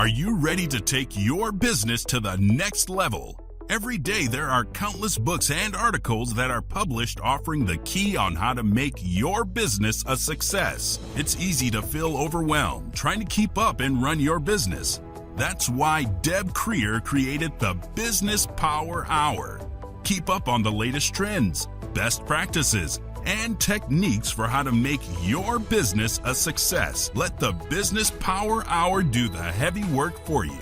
Are you ready to take your business to the next level? Every day there are countless books and articles that are published offering the key on how to make your business a success. It's easy to feel overwhelmed trying to keep up and run your business. That's why Deb Creer created the Business Power Hour. Keep up on the latest trends, best practices, and techniques for how to make your business a success. Let the Business Power Hour do the heavy work for you.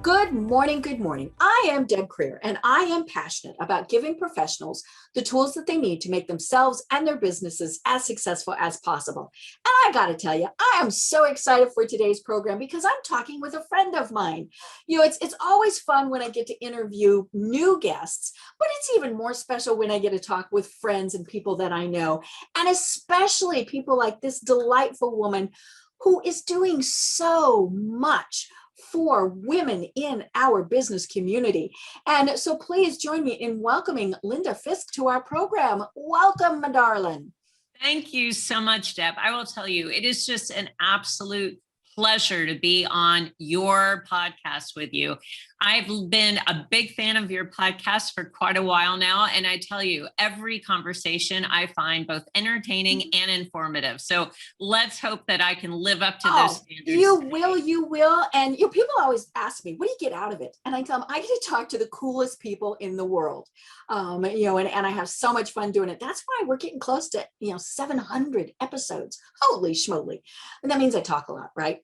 Good morning, good morning. I am Deb Creer, and I am passionate about giving professionals the tools that they need to make themselves and their businesses as successful as possible. And I got to tell you, I am so excited for today's program because I'm talking with a friend of mine. You know, it's always fun when I get to interview new guests, but it's even more special when I get to talk with friends and people that I know, and especially people like this delightful woman who is doing so much for women in our business community. And so please join me in welcoming Linda Fisk to our program. Welcome, my darling. Thank you so much, Deb. I will tell you, it is just an absolute pleasure to be on your podcast with you. I've been a big fan of your podcast for quite a while now. And I tell you, every conversation I find both entertaining and informative. So let's hope that I can live up to those standards. You will. And people always ask me, what do you get out of it? And I tell them, I get to talk to the coolest people in the world. And I have so much fun doing it. That's why we're getting close to, 700 episodes. Holy schmoly. And that means I talk a lot, right?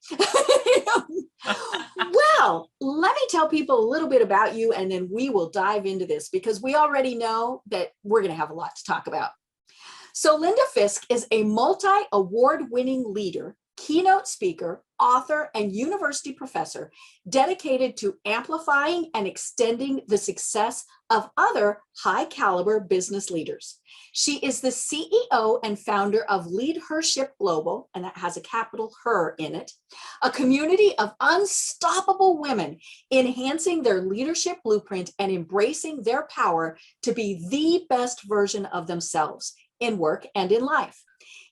Well, let me tell people a little bit about you, and then we will dive into this because we already know that we're going to have a lot to talk about. So Linda Fisk is a multi-award-winning leader, keynote speaker, author, and university professor dedicated to amplifying and extending the success of other high-caliber business leaders. She is the CEO and founder of LeadHERship Global, and that has a capital HER in it, a community of unstoppable women enhancing their leadership blueprint and embracing their power to be the best version of themselves in work and in life.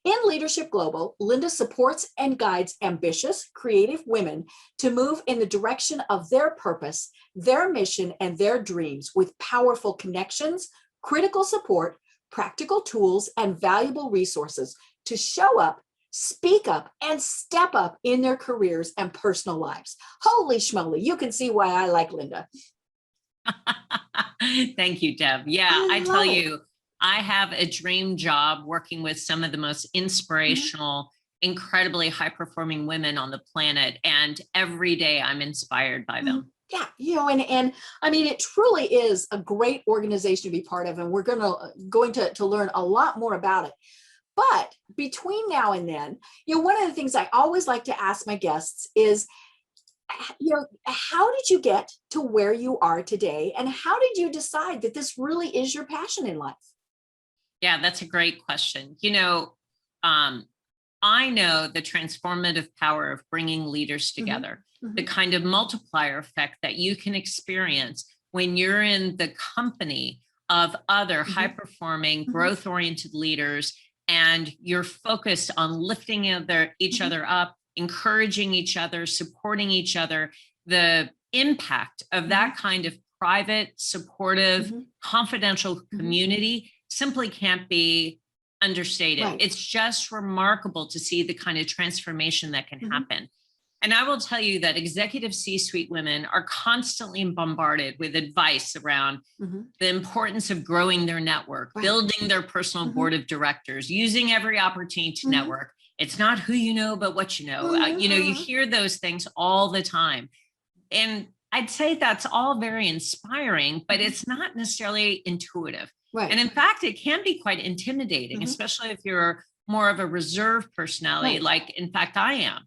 In LeadHERship Global, Linda supports and guides ambitious, creative women to move in the direction of their purpose, their mission, and their dreams with powerful connections, critical support, practical tools, and valuable resources to show up, speak up, and step up in their careers and personal lives. Holy schmoly, you can see why I like Linda. Thank you, Deb. Yeah, I tell you, I have a dream job working with some of the most inspirational, incredibly high-performing women on the planet. And every day I'm inspired by them. Yeah, and I mean, it truly is a great organization to be part of, and we're going to learn a lot more about it. But between now and then, one of the things I always like to ask my guests is, how did you get to where you are today? And how did you decide that this really is your passion in life? Yeah, that's a great question. I know the transformative power of bringing leaders together, the kind of multiplier effect that you can experience when you're in the company of other high-performing, growth-oriented leaders, and you're focused on lifting each other up, encouraging each other, supporting each other. The impact of that kind of private, supportive, confidential community simply can't be understated. Right. It's just remarkable to see the kind of transformation that can happen. And I will tell you that executive C-suite women are constantly bombarded with advice around the importance of growing their network, building their personal board of directors, using every opportunity to network. It's not who you know, but what you know. You hear those things all the time. And I'd say that's all very inspiring, but it's not necessarily intuitive. Right. And in fact, it can be quite intimidating, especially if you're more of a reserved personality, like in fact I am.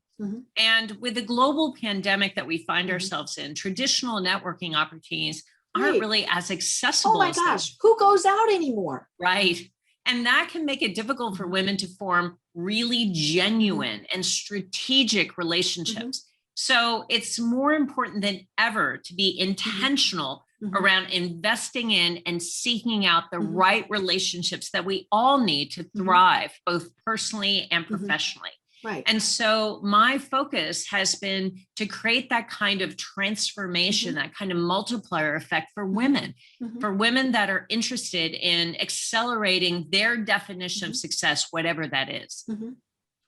And with the global pandemic that we find ourselves in, traditional networking opportunities aren't really as accessible. Oh my gosh, who goes out anymore? Right. And that can make it difficult for women to form really genuine and strategic relationships. So it's more important than ever to be intentional around investing in and seeking out the right relationships that we all need to thrive, both personally and professionally. Right. And so my focus has been to create that kind of transformation, that kind of multiplier effect for women, that are interested in accelerating their definition of success, whatever that is.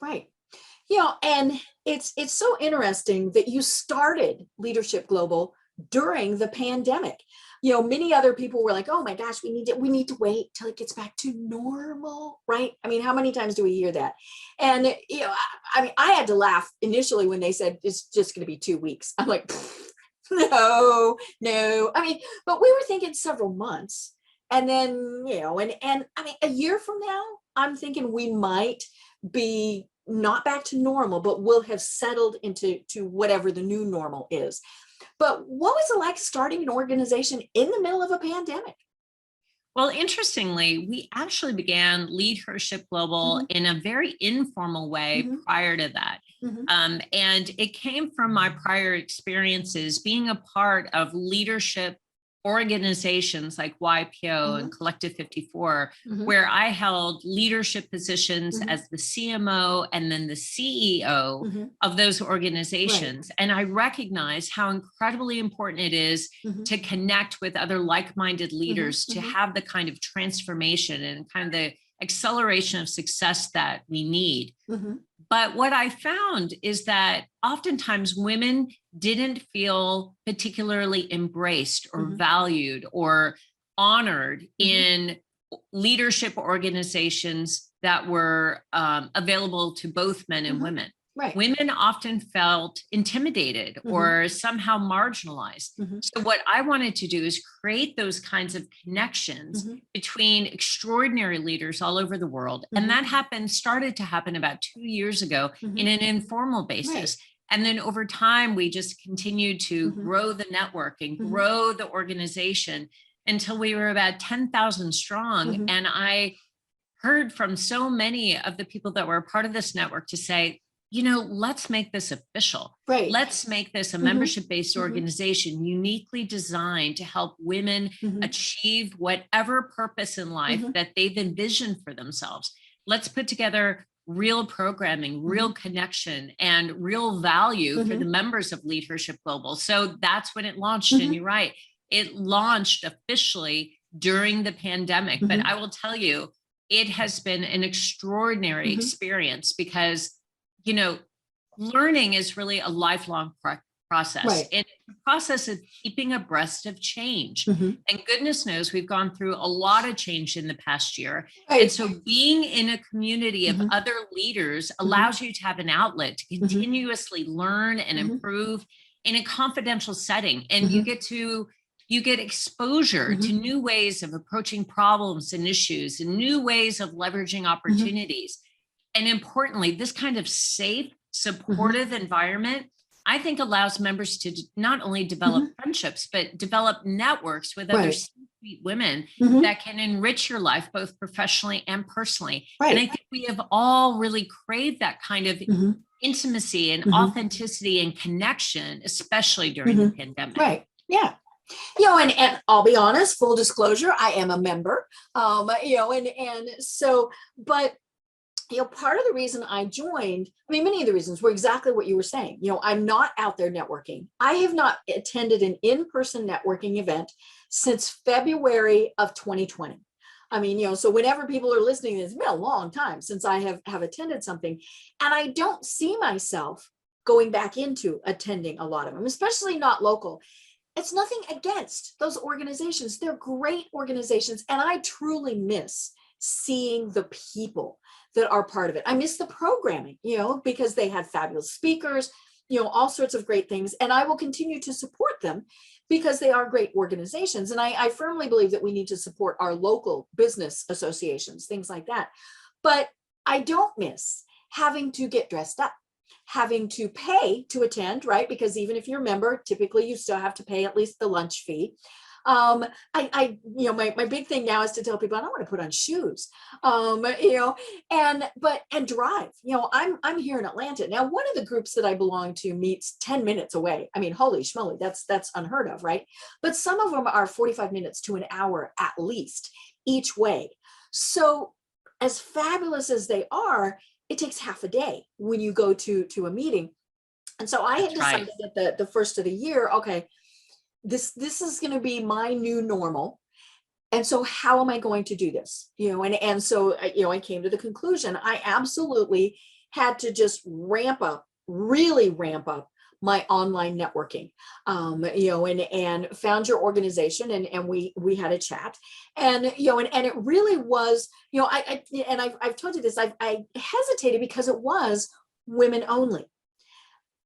Right. And it's so interesting that you started LeadHERship Global during the pandemic. Many other people were like, oh my gosh, we need to wait till it gets back to normal, right? I mean, how many times do we hear that? And I had to laugh initially when they said it's just going to be 2 weeks. I'm like, no. I mean, but we were thinking several months. And then, and I mean, a year from now, I'm thinking we might be not back to normal, but we'll have settled into whatever the new normal is. But what was it like starting an organization in the middle of a pandemic? Well, interestingly, we actually began LeadHERship Global in a very informal way prior to that. And it came from my prior experiences being a part of leadership organizations like YPO and Collective 54, where I held leadership positions as the CMO and then the CEO of those organizations. Right. And I recognize how incredibly important it is to connect with other like-minded leaders to have the kind of transformation and kind of the acceleration of success that we need. But what I found is that oftentimes women didn't feel particularly embraced or valued or honored in leadership organizations that were available to both men and women. Right. Women often felt intimidated or somehow marginalized. So what I wanted to do is create those kinds of connections between extraordinary leaders all over the world. And that started to happen about 2 years ago in an informal basis. Right. And then over time, we just continued to grow the network and grow the organization until we were about 10,000 strong. And I heard from so many of the people that were a part of this network to say, let's make this official. Right. Let's make this a membership-based organization uniquely designed to help women achieve whatever purpose in life that they've envisioned for themselves. Let's put together real programming, real connection, and real value for the members of LeadHERship Global. So that's when it launched. And you're right, it launched officially during the pandemic. But I will tell you, it has been an extraordinary experience because learning is really a lifelong process. Right. It's a process of keeping abreast of change. And goodness knows we've gone through a lot of change in the past year. Right. And so being in a community of other leaders allows you to have an outlet to continuously learn and improve in a confidential setting. And you get exposure to new ways of approaching problems and issues and new ways of leveraging opportunities. And importantly, this kind of safe, supportive environment, I think allows members to not only develop friendships, but develop networks with other sweet women that can enrich your life, both professionally and personally. Right. And I think we have all really craved that kind of intimacy and authenticity and connection, especially during the pandemic. Right. Yeah. And I'll be honest, full disclosure, I am a member, and so, but part of the reason I joined, many of the reasons were exactly what you were saying. I'm not out there networking. I have not attended an in-person networking event since February of 2020. So whenever people are listening, it's been a long time since I have attended something. And I don't see myself going back into attending a lot of them, especially not local. It's nothing against those organizations. They're great organizations. And I truly miss seeing the people that are part of it. I miss the programming, because they had fabulous speakers, all sorts of great things. And I will continue to support them because they are great organizations. And I firmly believe that we need to support our local business associations, things like that. But I don't miss having to get dressed up, having to pay to attend, right? Because even if you're a member, typically you still have to pay at least the lunch fee. My big thing now is to tell people I don't want to put on shoes, and drive. I'm here in Atlanta now. One of the groups that I belong to meets 10 minutes away. Holy schmoly, that's unheard of, right? But some of them are 45 minutes to an hour at least each way. So as fabulous as they are, it takes half a day when you go to a meeting. And so I had That's right. decided at the first of the year, okay, this is going to be my new normal. And so how am I going to do this? And so, I came to the conclusion, I absolutely had to just really ramp up my online networking, and found your organization, and we had a chat, and it really was, I've told you this, I hesitated because it was women only,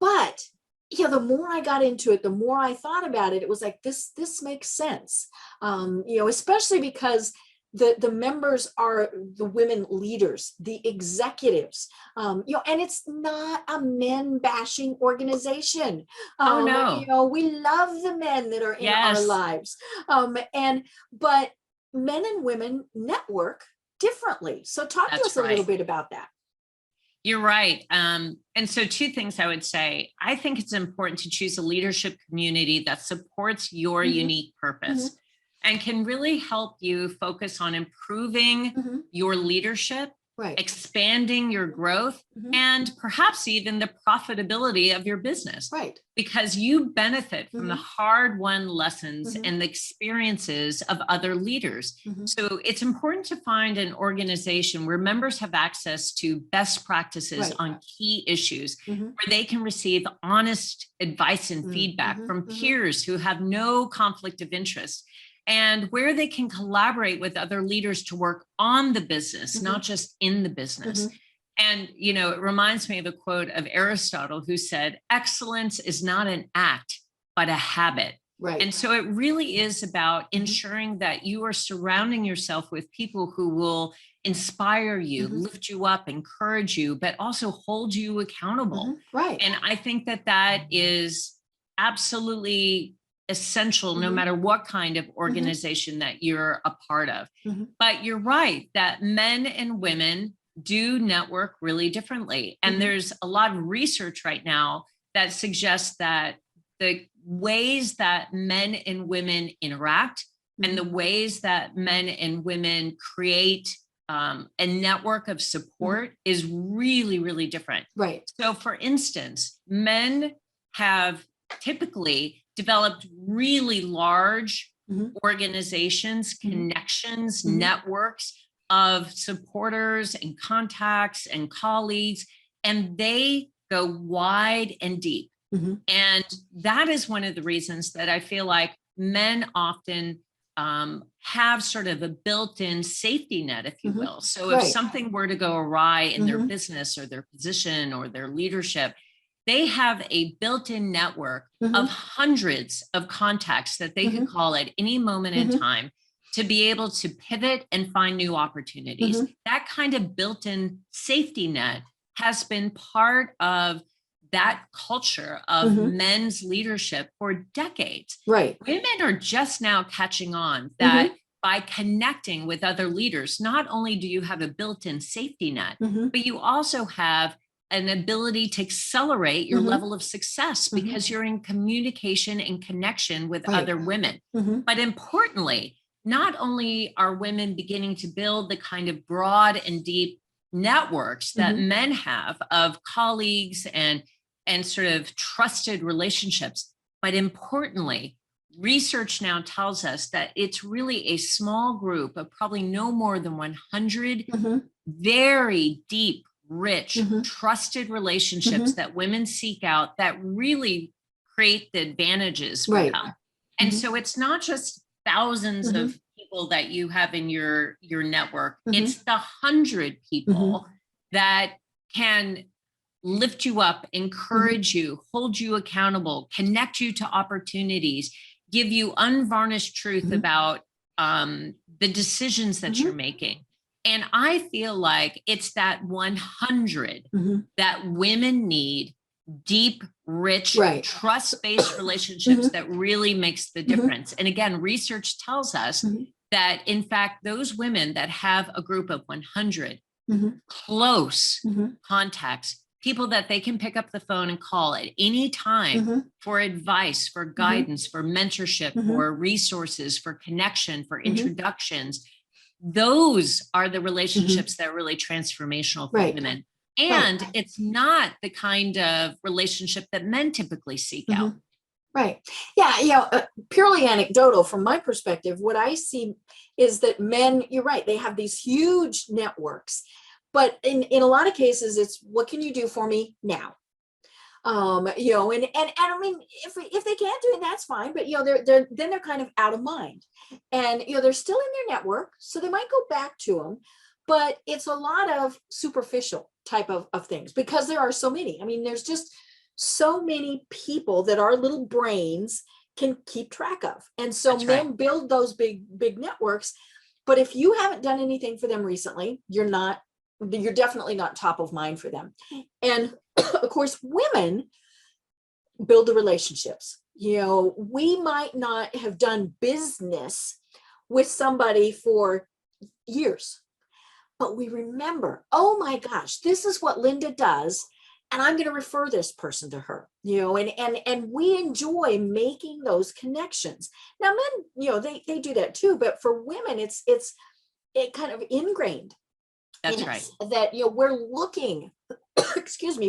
but the more I got into it, the more I thought about it, it was like, this makes sense, especially because the members are the women leaders, the executives, and it's not a men bashing organization. Oh, no. We love the men that are in our Yes. lives. But men and women network differently. So talk to That's us a little right. bit about that. You're right. And so two things I would say. I think it's important to choose a leadership community that supports your unique purpose and can really help you focus on improving your leadership, Right. expanding your growth, and perhaps even the profitability of your business. Right. Because you benefit from the hard-won lessons and the experiences of other leaders. So it's important to find an organization where members have access to best practices on key issues, where they can receive honest advice and feedback from peers who have no conflict of interest, and where they can collaborate with other leaders to work on the business, not just in the business. And, it reminds me of a quote of Aristotle, who said, excellence is not an act, but a habit. Right. And so it really is about ensuring that you are surrounding yourself with people who will inspire you, lift you up, encourage you, but also hold you accountable. Right. And I think that is absolutely essential, no matter what kind of organization that you're a part of. But you're right that men and women do network really differently. And there's a lot of research right now that suggests that the ways that men and women interact and the ways that men and women create a network of support is really, really different. Right. So for instance, men have typically developed really large organizations, connections, networks of supporters and contacts and colleagues, and they go wide and deep. And that is one of the reasons that I feel like men often have sort of a built-in safety net, if you will. So if something were to go awry in their business or their position or their leadership, they have a built-in network of hundreds of contacts that they could call at any moment in time to be able to pivot and find new opportunities. That kind of built-in safety net has been part of that culture of men's leadership for decades. Right. Women are just now catching on that by connecting with other leaders, not only do you have a built-in safety net, but you also have an ability to accelerate your level of success because you're in communication and connection with other women. But importantly, not only are women beginning to build the kind of broad and deep networks that men have of colleagues and sort of trusted relationships, but importantly, research now tells us that it's really a small group of probably no more than 100 very deep, rich, trusted relationships that women seek out that really create the advantages for them. And so it's not just thousands of people that you have in your network. It's the 100 people that can lift you up, encourage you, hold you accountable, connect you to opportunities, give you unvarnished truth about the decisions that you're making. And I feel like it's that 100 that women need, deep, rich, trust-based relationships that really makes the difference. And again, research tells us that, in fact, those women that have a group of 100 close contacts, people that they can pick up the phone and call at any time for advice, for guidance, for mentorship, for resources, for connection, for introductions, those are the relationships that are really transformational for women. And it's not the kind of relationship that men typically seek out. Right. Yeah. Purely anecdotal from my perspective, what I see is that men, you're right, they have these huge networks, but in a lot of cases, it's what can you do for me now? And I mean, if they can't do it, that's fine. But they're kind of out of mind, and they're still in their network, so they might go back to them, but it's a lot of superficial type of things because there are so many. I mean, there's just so many people that our little brains can keep track of, and so men build those big networks. But if you haven't done anything for them recently, you're definitely not top of mind for them. And of course, women build the relationships. We might not have done business with somebody for years, but we remember, oh my gosh, this is what Linda does, and I'm going to refer this person to her. And we enjoy making those connections. Now, men, they do that too, but for women, it kind of ingrained. That's right. That we're looking,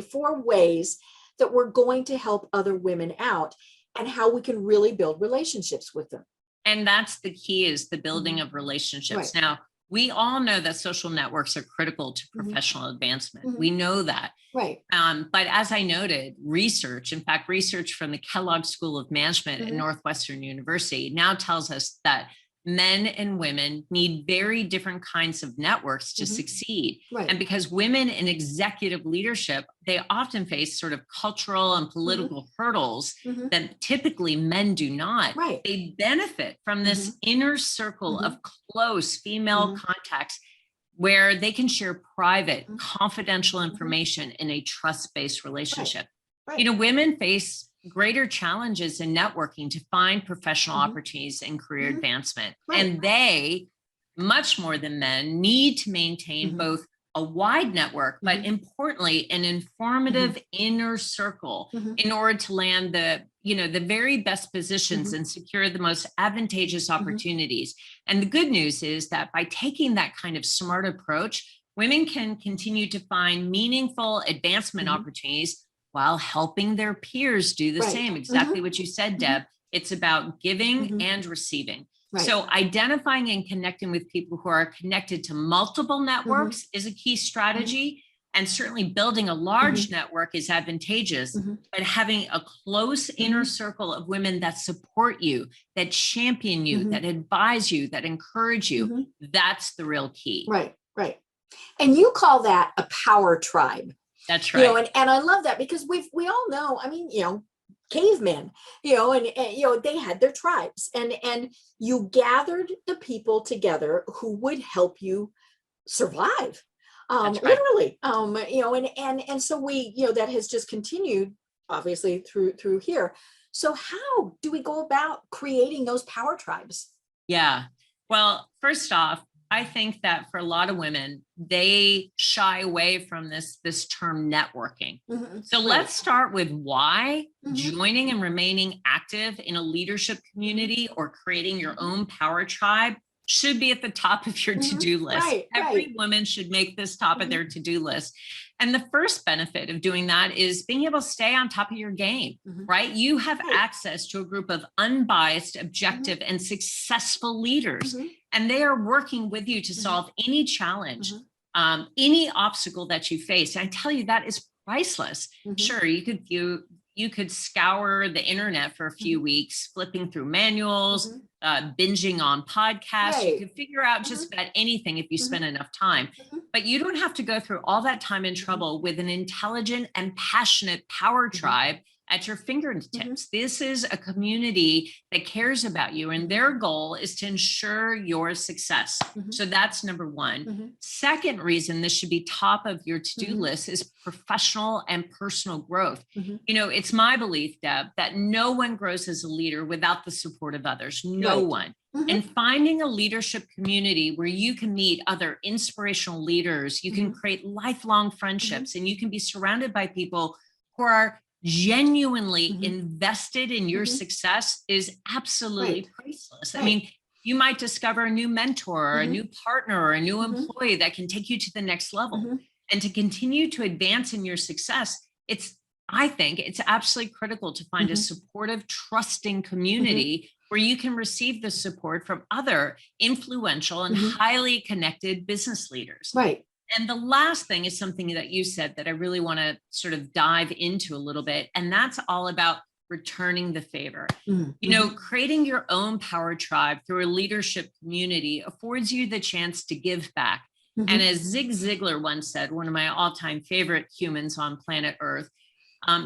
for ways that we're going to help other women out and how we can really build relationships with them. And that's the key, is the building of relationships. Right. Now, we all know that social networks are critical to professional advancement. We know that. Right. But as I noted, research from the Kellogg School of Management at Northwestern University now tells us that men and women need very different kinds of networks to succeed. Right. And because women in executive leadership, they often face sort of cultural and political hurdles that typically men do not. Right. They benefit from this inner circle of close female contacts where they can share private, confidential information in a trust-based relationship. Right. Women face greater challenges in networking to find professional opportunities and career advancement. Right. And they, much more than men, need to maintain both a wide network, but importantly, an informative inner circle in order to land the very best positions and secure the most advantageous opportunities. And the good news is that by taking that kind of smart approach, women can continue to find meaningful advancement opportunities while helping their peers do the same. Exactly what you said, Deb. It's about giving and receiving. Right. So identifying and connecting with people who are connected to multiple networks is a key strategy. And certainly building a large network is advantageous, but having a close inner circle of women that support you, that champion you, that advise you, that encourage you, that's the real key. Right. And you call that a power tribe. That's right. And I love that because we all know, I mean, cavemen, and they had their tribes, and you gathered the people together who would help you survive. Literally, and so we, that has just continued obviously through here. So how do we go about creating those power tribes? Yeah. Well, first off, I think that for a lot of women, they shy away from this term networking. So let's start with why joining and remaining active in a leadership community or creating your own power tribe should be at the top of your to-do list. Every woman should make this top of their to-do list. And the first benefit of doing that is being able to stay on top of your game, right? You have access to a group of unbiased, objective, and successful leaders. And they are working with you to solve any challenge, any obstacle that you face. And I tell you, that is priceless. Sure, you could scour the internet for a few weeks, flipping through manuals, binging on podcasts. You could figure out just about anything if you spend enough time. But you don't have to go through all that time and trouble with an intelligent and passionate power tribe at your fingertips. This is a community that cares about you, and their goal is to ensure your success. So that's number one. Second reason this should be top of your to-do list is professional and personal growth. It's my belief, Deb, that no one grows as a leader without the support of others. No one. And finding a leadership community where you can meet other inspirational leaders, you can create lifelong friendships, and you can be surrounded by people who are genuinely invested in your success is absolutely priceless. I mean, you might discover a new mentor or a new partner or a new employee that can take you to the next level. And to continue to advance in your success, I think it's absolutely critical to find a supportive, trusting community where you can receive the support from other influential and highly connected business leaders. Right. And the last thing is something that you said that I really want to sort of dive into a little bit. And that's all about returning the favor. You know, creating your own power tribe through a leadership community affords you the chance to give back. And as Zig Ziglar once said, one of my all-time favorite humans on planet Earth,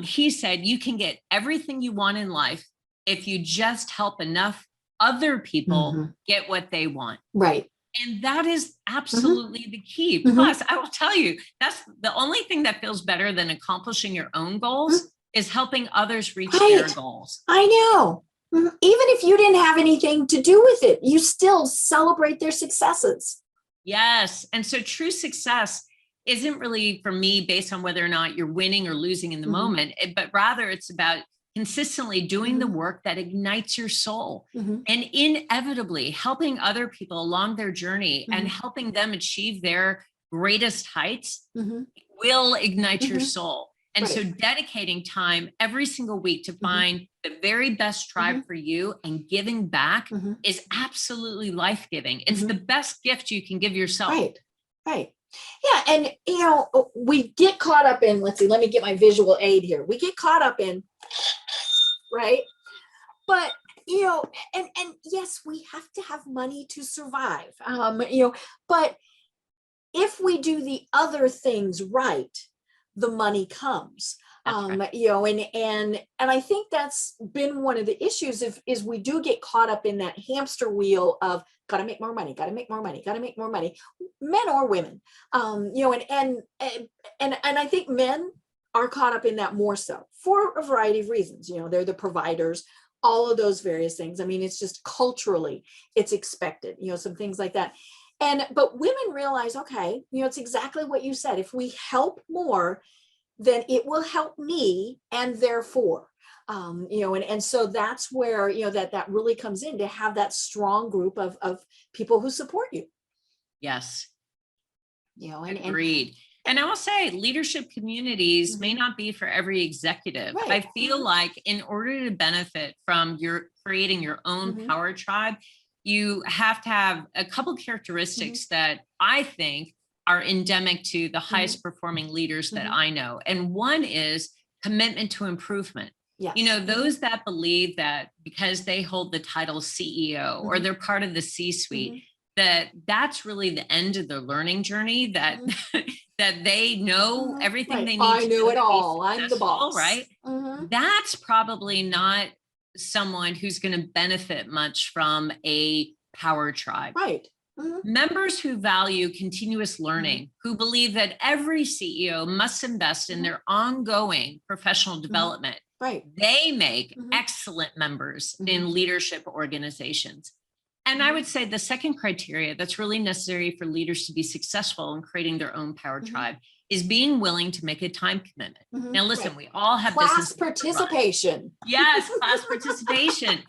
he said, you can get everything you want in life if you just help enough other people get what they want. Right. And that is absolutely the key. Plus, I will tell you, that's the only thing that feels better than accomplishing your own goals is helping others reach their goals. I know. Even if you didn't have anything to do with it, you still celebrate their successes. Yes. And so true success isn't really, for me, based on whether or not you're winning or losing in the moment, but rather it's about consistently doing the work that ignites your soul and inevitably helping other people along their journey and helping them achieve their greatest heights will ignite your soul. And so dedicating time every single week to find the very best tribe for you and giving back is absolutely life-giving. It's the best gift you can give yourself. Right. Right. Yeah. And, you know, we get caught up in, let's see, let me get my visual aid here. We get caught up in, right. But, you know, and yes, we have to have money to survive, you know, but if we do the other things right, the money comes. You know, and I think that's been one of the issues is we do get caught up in that hamster wheel of got to make more money, got to make more money, got to make more money, men or women. You know, and I think men are caught up in that more so for a variety of reasons. You know, they're the providers, all of those various things. I mean, it's just culturally, it's expected, you know, some things like that. But women realize, okay, you know, it's exactly what you said. If we help more, then it will help me, and therefore, you know, and so that's where, you know, that really comes in, to have that strong group of people who support you. Yes. You know, agreed. And I will say leadership communities may not be for every executive. Right. I feel like in order to benefit from creating your own power tribe, you have to have a couple characteristics that I think are endemic to the highest performing leaders that I know. And one is commitment to improvement. Yes. You know, those that believe that because they hold the title CEO or they're part of the C-suite, that's really the end of their learning journey, that that they know everything they need I to knew know it all. I'm the boss. Right. That's probably not someone who's going to benefit much from a power tribe. Right. Members who value continuous learning, who believe that every CEO must invest in their ongoing professional development. Right. They make excellent members in leadership organizations. And I would say the second criteria that's really necessary for leaders to be successful in creating their own power tribe is being willing to make a time commitment. Now, listen, we all have class participation. Yes, class participation.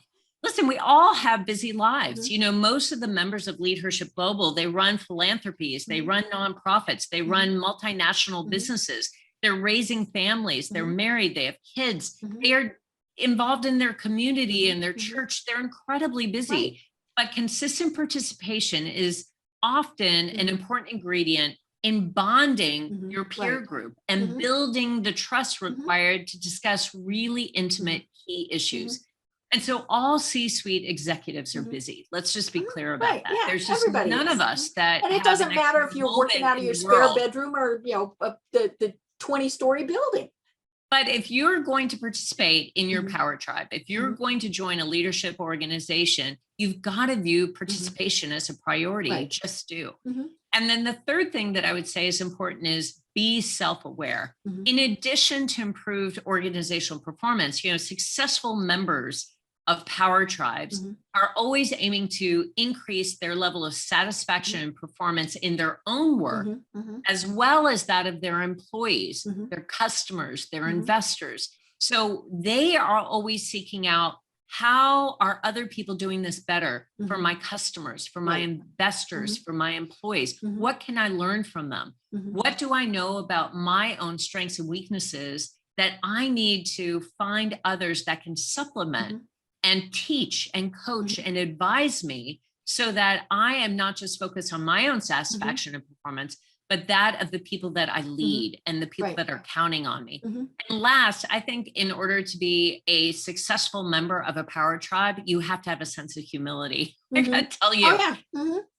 Listen, we all have busy lives. You know, most of the members of LeadHERship Global, they run philanthropies, they run nonprofits, they run multinational businesses. They're raising families, they're married, they have kids, they are involved in their community and their church. They're incredibly busy. But consistent participation is often an important ingredient in bonding your peer group and building the trust required to discuss really intimate key issues. And so all C-suite executives are busy. Let's just be clear about that. Yeah, there's just none of us that. And it doesn't matter if you're working out of your spare bedroom or, you know, the 20-story building. But if you're going to participate in your power tribe, if you're going to join a leadership organization, you've got to view participation as a priority. Just do. And then the third thing that I would say is important is be self-aware. In addition to improved organizational performance, you know, successful members of power tribes are always aiming to increase their level of satisfaction and performance in their own work, as well as that of their employees, their customers, their investors. So they are always seeking out how are other people doing this better for my customers, for my investors, for my employees? What can I learn from them? What do I know about my own strengths and weaknesses that I need to find others that can supplement and teach and coach and advise me, so that I am not just focused on my own satisfaction and performance, but that of the people that I lead and the people that are counting on me. And last, I think in order to be a successful member of a power tribe, you have to have a sense of humility. I gotta tell you,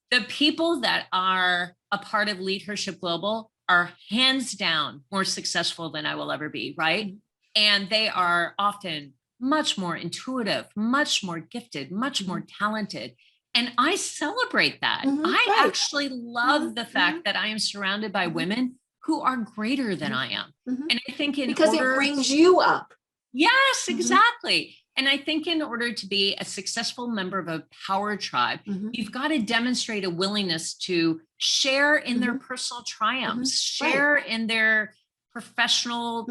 the people that are a part of LeadHERship Global are hands down more successful than I will ever be, right? And they are often much more intuitive, much more gifted, much more talented. And I celebrate that. I actually love the fact that I am surrounded by women who are greater than I am. And I think because it brings you up. Yes, exactly. And I think in order to be a successful member of a power tribe, you've got to demonstrate a willingness to share in their personal triumphs, share in their professional,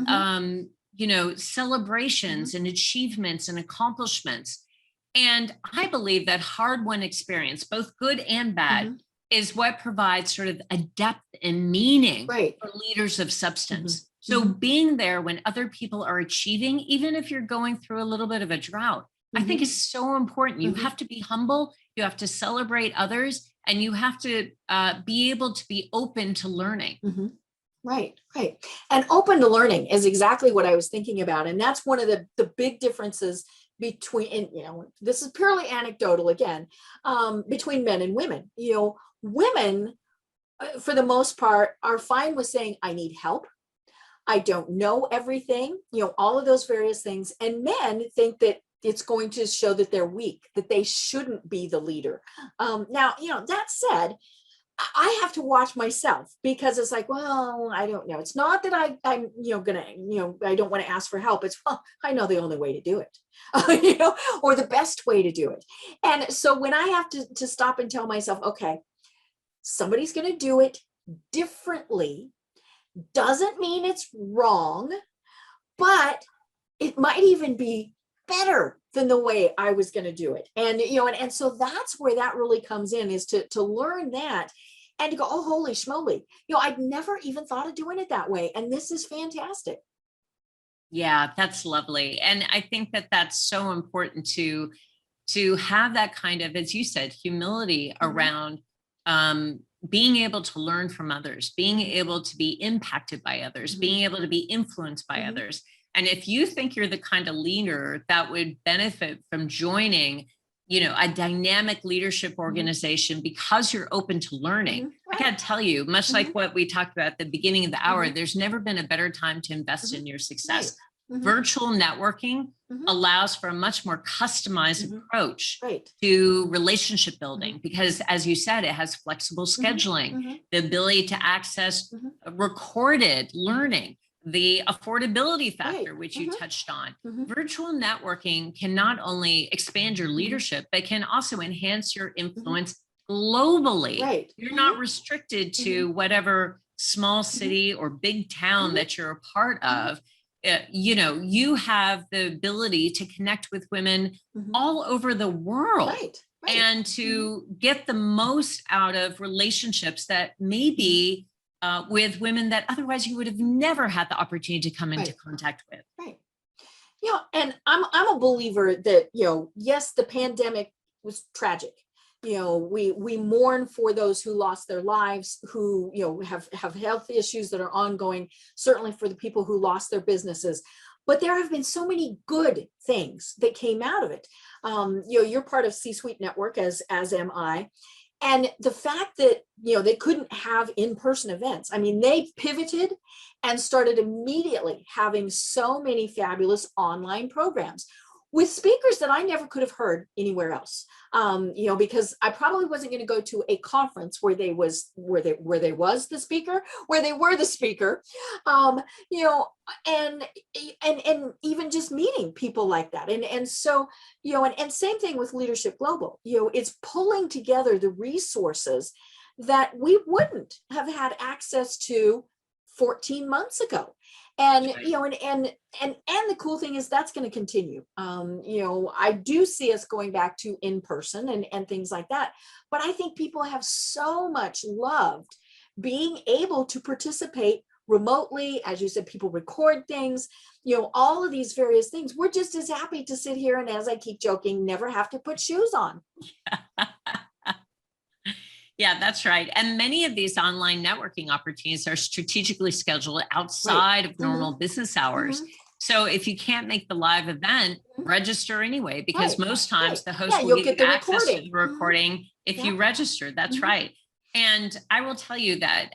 celebrations and achievements and accomplishments. And I believe that hard-won experience, both good and bad, is what provides sort of a depth and meaning for leaders of substance. So being there when other people are achieving, even if you're going through a little bit of a drought, I think is so important. You have to be humble, you have to celebrate others, and you have to be able to be open to learning. Right. And open to learning is exactly what I was thinking about. And that's one of the big differences between, this is purely anecdotal again, between men and women. Women, for the most part, are fine with saying, I need help. I don't know everything, all of those various things. And men think that it's going to show that they're weak, that they shouldn't be the leader. Now, that said, I have to watch myself, because it's like, well, I don't know. It's not that I'm, I don't want to ask for help. It's, well, I know the only way to do it, or the best way to do it. And so when I have to stop and tell myself, okay, somebody's going to do it differently, doesn't mean it's wrong, but it might even be better than the way I was going to do it. And, and so that's where that really comes in, is to learn that and to go, oh, holy schmoly, I'd never even thought of doing it that way. And this is fantastic. Yeah, that's lovely. And I think that that's so important to have that kind of, as you said, humility around being able to learn from others, being able to be impacted by others, being able to be influenced by others. And if you think you're the kind of leader that would benefit from joining, a dynamic leadership organization because you're open to learning, I got to tell you, much like what we talked about at the beginning of the hour, there's never been a better time to invest in your success. Virtual networking allows for a much more customized approach to relationship building, because, as you said, it has flexible scheduling, the ability to access recorded learning, the affordability factor, which you touched on. Virtual networking can not only expand your leadership, but can also enhance your influence globally. You're not restricted to whatever small city or big town that you're a part of. You have the ability to connect with women all over the world and to get the most out of relationships that maybe with women that otherwise you would have never had the opportunity to come into contact with. And I'm a believer that, yes, the pandemic was tragic. We mourn for those who lost their lives, who, have health issues that are ongoing, certainly for the people who lost their businesses. But there have been so many good things that came out of it. You're part of C-Suite Network, as am I. And the fact that, they couldn't have in-person events. I mean, they pivoted and started immediately having so many fabulous online programs with speakers that I never could have heard anywhere else. Because I probably wasn't going to go to a conference where they were the speaker, and even just meeting people like that. And so, and same thing with LeadHERship Global, it's pulling together the resources that we wouldn't have had access to 14 months ago. And, Right. you know, and the cool thing is that's going to continue. You know, I do see us going back to in person and things like that. But I think people have so much loved being able to participate remotely. As you said, people record things, you know, all of these various things. We're just as happy to sit here and, as I keep joking, never have to put shoes on. Yeah, that's right. And many of these online networking opportunities are strategically scheduled outside of normal business hours. So if you can't make the live event, register anyway, because most times the host will you'll give get you the access to recording. the recording if you register. That's right. And I will tell you that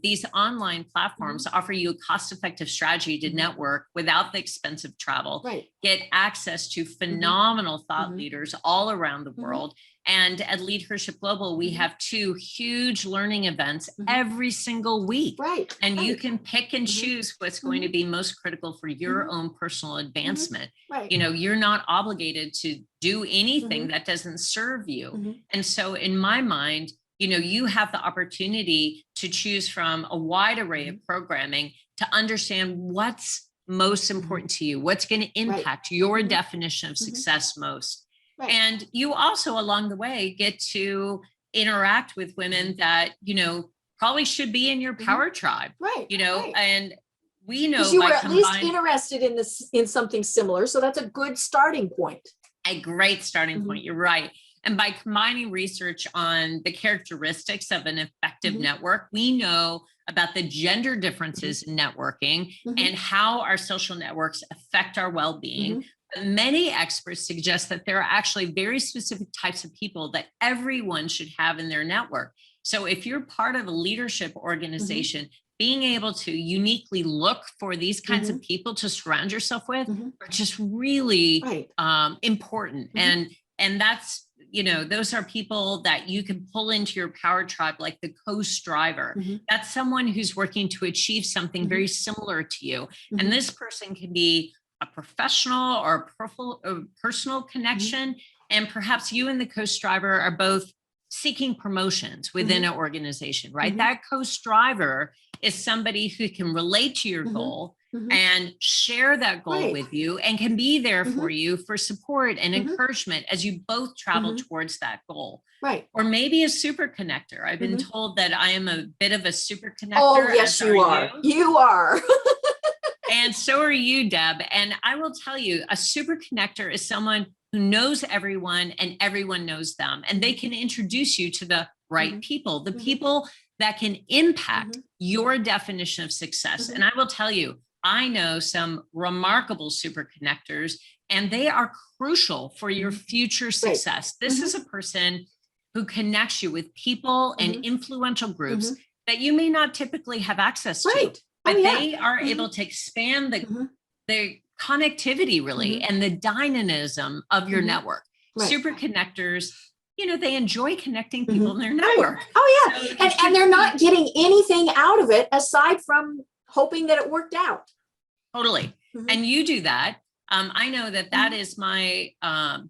these online platforms offer you a cost-effective strategy to network without the expensive travel, get access to phenomenal thought leaders all around the world. And at LeadHERship Global, we have 2 huge learning events every single week. And you can pick and choose what's going to be most critical for your own personal advancement. You know, you're not obligated to do anything that doesn't serve you. And so in my mind, you know, you have the opportunity to choose from a wide array of programming to understand what's most important to you, what's going to impact your definition of success most. And you also along the way get to interact with women that, you know, probably should be in your power tribe, you know, and we know you were at least interested in this, in something similar. So that's a good starting point. A great starting point. You're right. And by combining research on the characteristics of an effective network, we know about the gender differences in networking and how our social networks affect our well-being. But many experts suggest that there are actually very specific types of people that everyone should have in their network. So if you're part of a leadership organization, being able to uniquely look for these kinds of people to surround yourself with are just really important. And that's, you know, those are people that you can pull into your power tribe, like the co-striver. That's someone who's working to achieve something very similar to you. And this person can be a professional or a personal connection. And perhaps you and the co-striver are both seeking promotions within an organization, right? That co-striver is somebody who can relate to your goal and share that goal with you and can be there for you for support and encouragement as you both travel towards that goal. Or maybe a super connector. I've been told that I am a bit of a super connector. Oh, yes, you are. You are. And so are you, Deb. And I will tell you, a super connector is someone who knows everyone and everyone knows them. And they can introduce you to the right people, the people that can impact your definition of success. And I will tell you, I know some remarkable super connectors, and they are crucial for your future success. This is a person who connects you with people and influential groups that you may not typically have access to. But they are able to expand the connectivity really and the dynamism of your network. Super connectors, you know, they enjoy connecting people in their network. Oh yeah. So and they're not getting anything out of it aside from hoping that it worked out. Totally. And you do that. I know that that is my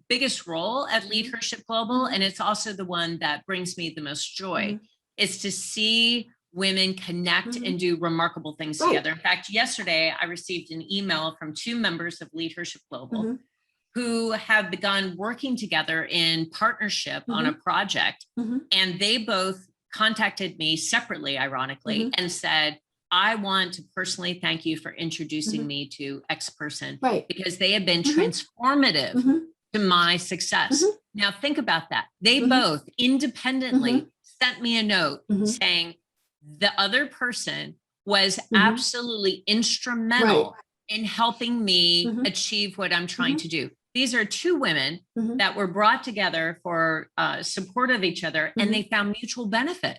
biggest role at LeadHERship Global. And it's also the one that brings me the most joy is to see women connect and do remarkable things together. In fact, yesterday I received an email from 2 members of LeadHERship Global who have begun working together in partnership on a project. And they both contacted me separately, ironically, and said, I want to personally thank you for introducing me to X person because they have been transformative to my success. Now think about that. They both independently sent me a note saying the other person was absolutely instrumental in helping me achieve what I'm trying to do. These are 2 women that were brought together for support of each other, and they found mutual benefit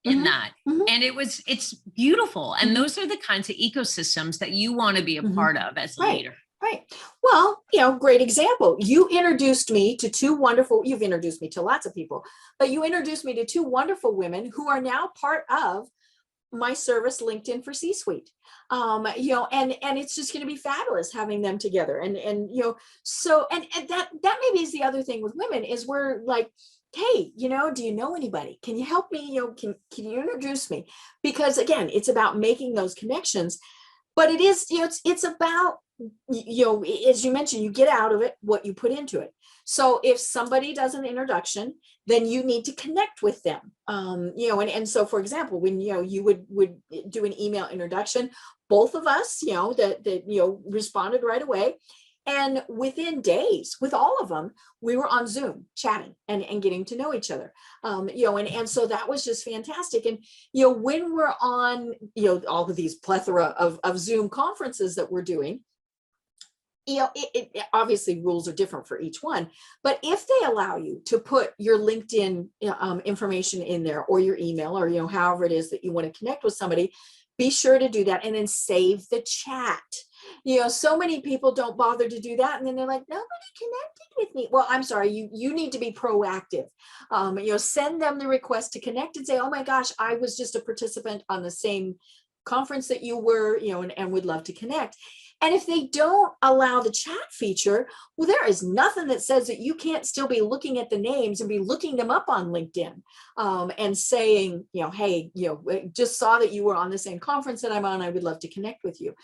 in that. And it's beautiful. And those are the kinds of ecosystems that you want to be a part of as a leader. Well, you know, great example. You introduced me to 2 wonderful, you've introduced me to lots of people, but you introduced me to 2 wonderful women who are now part of my service, LinkedIn for C-suite. You know, and it's just going to be fabulous having them together. And you know, so, and that maybe is the other thing with women is we're like, hey, do you know anybody? Can you help me? Can you introduce me? Because again, it's about making those connections. But it is, it's about, as you mentioned, you get out of it what you put into it. So if somebody does an introduction, then you need to connect with them. And so, for example, when you would do an email introduction, both of us, that responded right away. And within days, with all of them, we were on Zoom chatting and getting to know each other. And so that was just fantastic. And, when we're on, all of these plethora of Zoom conferences that we're doing, it obviously rules are different for each one, but if they allow you to put your LinkedIn information in there, or your email, or, however it is that you want to connect with somebody, be sure to do that and then save the chat. So many people don't bother to do that. And then they're like, nobody connected with me. Well, I'm sorry, you need to be proactive. Send them the request to connect and say, oh my gosh, I was just a participant on the same conference that you were, and would love to connect. And if they don't allow the chat feature, well, there is nothing that says that you can't still be looking at the names and be looking them up on LinkedIn, and saying, hey, just saw that you were on the same conference that I'm on. I would love to connect with you.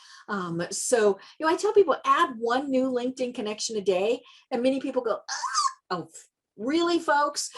So, I tell people, add one new LinkedIn connection a day, and many people go, oh, really, folks?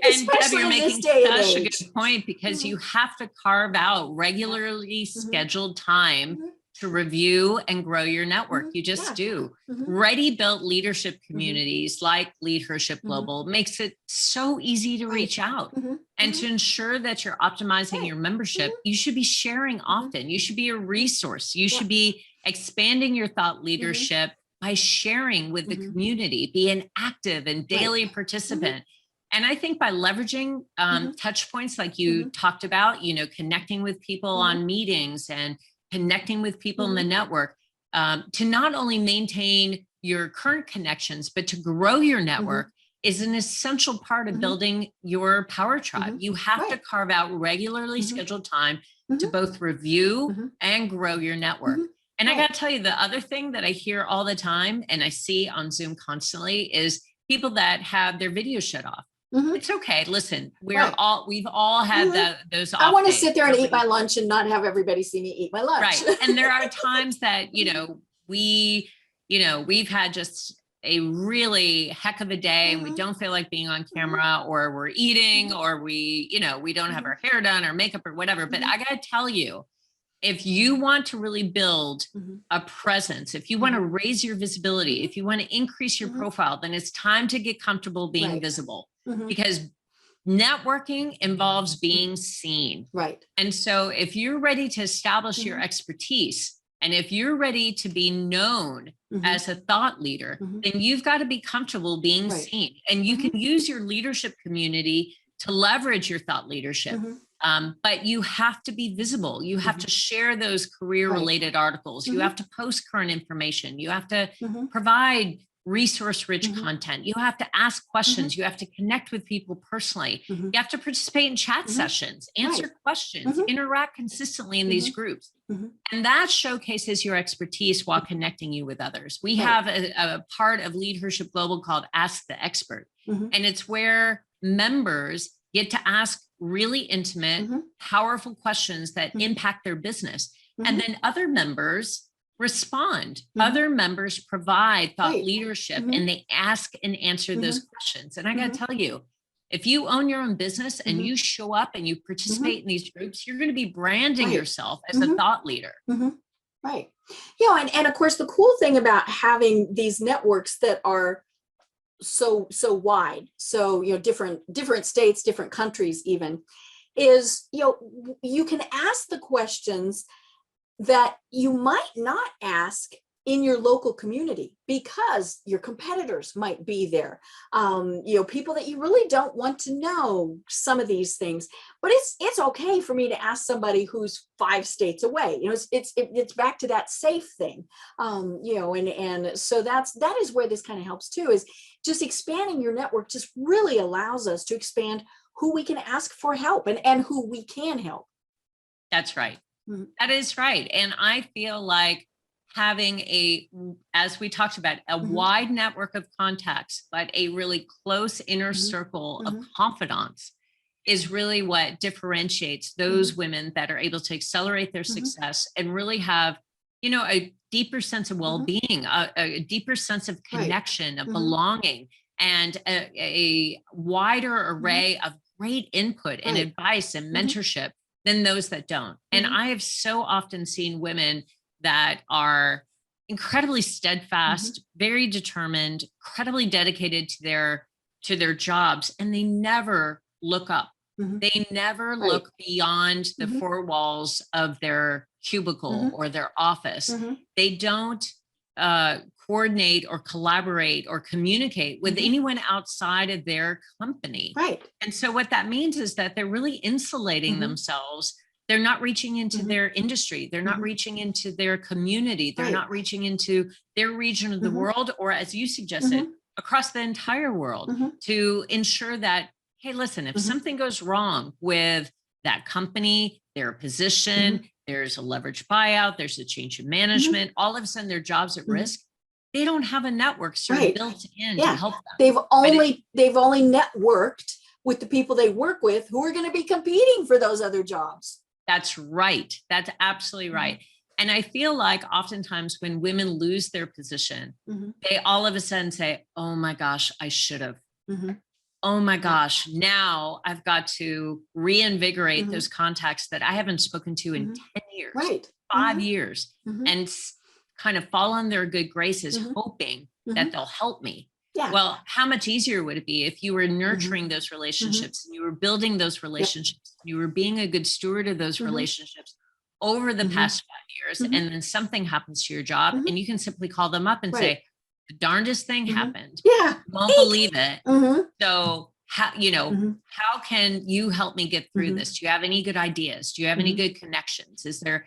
And Deb, you're making such a good point, because you have to carve out regularly scheduled time to review and grow your network. You just do. Ready-built leadership communities like LeadHERship Global makes it so easy to reach out. And to ensure that you're optimizing your membership, you should be sharing often. You should be a resource. You should be expanding your thought leadership by sharing with the community, be an active and daily participant. And I think by leveraging touch points like you talked about, connecting with people on meetings and connecting with people in the network, to not only maintain your current connections, but to grow your network is an essential part of building your power tribe. You have to carve out regularly scheduled time to both review and grow your network. And I got to tell you, the other thing that I hear all the time and I see on Zoom constantly is people that have their videos shut off. It's okay. Listen, we've all had those. I want to sit there and eat my lunch and not have everybody see me eat my lunch. Right. And there are times that, we've had just a really heck of a day and we don't feel like being on camera, or we're eating, or we don't have our hair done or makeup or whatever. But I got to tell you, if you want to really build a presence, if you want to raise your visibility, if you want to increase your profile, then it's time to get comfortable being visible, because networking involves being seen. Right. And so if you're ready to establish your expertise, and if you're ready to be known as a thought leader, then you've got to be comfortable being seen. And you can use your leadership community to leverage your thought leadership. But you have to be visible. You have to share those career-related articles. You have to post current information. You have to provide resource-rich content. You have to ask questions. You have to connect with people personally. You have to participate in chat sessions, answer questions, interact consistently in these groups. And that showcases your expertise while connecting you with others. We have a part of LeadHERship Global called Ask the Expert. And it's where members get to ask really intimate, powerful questions that impact their business. And then other members respond. Other members provide thought leadership, and they ask and answer those questions. And I got to tell you, if you own your own business and you show up and you participate in these groups, you're going to be branding yourself as a thought leader. Right. And of course, the cool thing about having these networks that are so wide, so different states, different countries even, is you can ask the questions that you might not ask in your local community, because your competitors might be there, people that you really don't want to know some of these things. But it's okay for me to ask somebody who's 5 states away. It's back to that safe thing, and so that is where this kind of helps too, is just expanding your network just really allows us to expand who we can ask for help and who we can help. That's right. That is right. And I feel like having as we talked about, a wide network of contacts, but a really close inner circle of confidants is really what differentiates those women that are able to accelerate their success and really have, a deeper sense of well-being, a deeper sense of connection, of belonging, and a wider array of great input and advice and mentorship than those that don't. And I have so often seen women that are incredibly steadfast, very determined, incredibly dedicated to their jobs, and they never look up. They never look beyond the four walls of their cubicle or their office. They don't coordinate or collaborate or communicate with anyone outside of their company. Right. And so what that means is that they're really insulating themselves. They're not reaching into their industry. They're not reaching into their community. They're not reaching into their region of the world, or as you suggested, across the entire world, to ensure that, hey, listen, if something goes wrong with that company, their position, there's a leveraged buyout, there's a change in management, all of a sudden their job's at risk. They don't have a network sort of built in to help them. They've only networked with the people they work with who are going to be competing for those other jobs. That's right. That's absolutely right. And I feel like oftentimes when women lose their position, they all of a sudden say, oh my gosh, I should have. Oh my gosh, now I've got to reinvigorate those contacts that I haven't spoken to in 10 years, 5 years, and kind of fall on their good graces, hoping that they'll help me. Well, how much easier would it be if you were nurturing those relationships and you were building those relationships, you were being a good steward of those relationships over the past 5 years, and then something happens to your job and you can simply call them up and say, the darndest thing happened. Yeah. You won't believe it. So how, how can you help me get through this? Do you have any good ideas? Do you have any good connections? Is there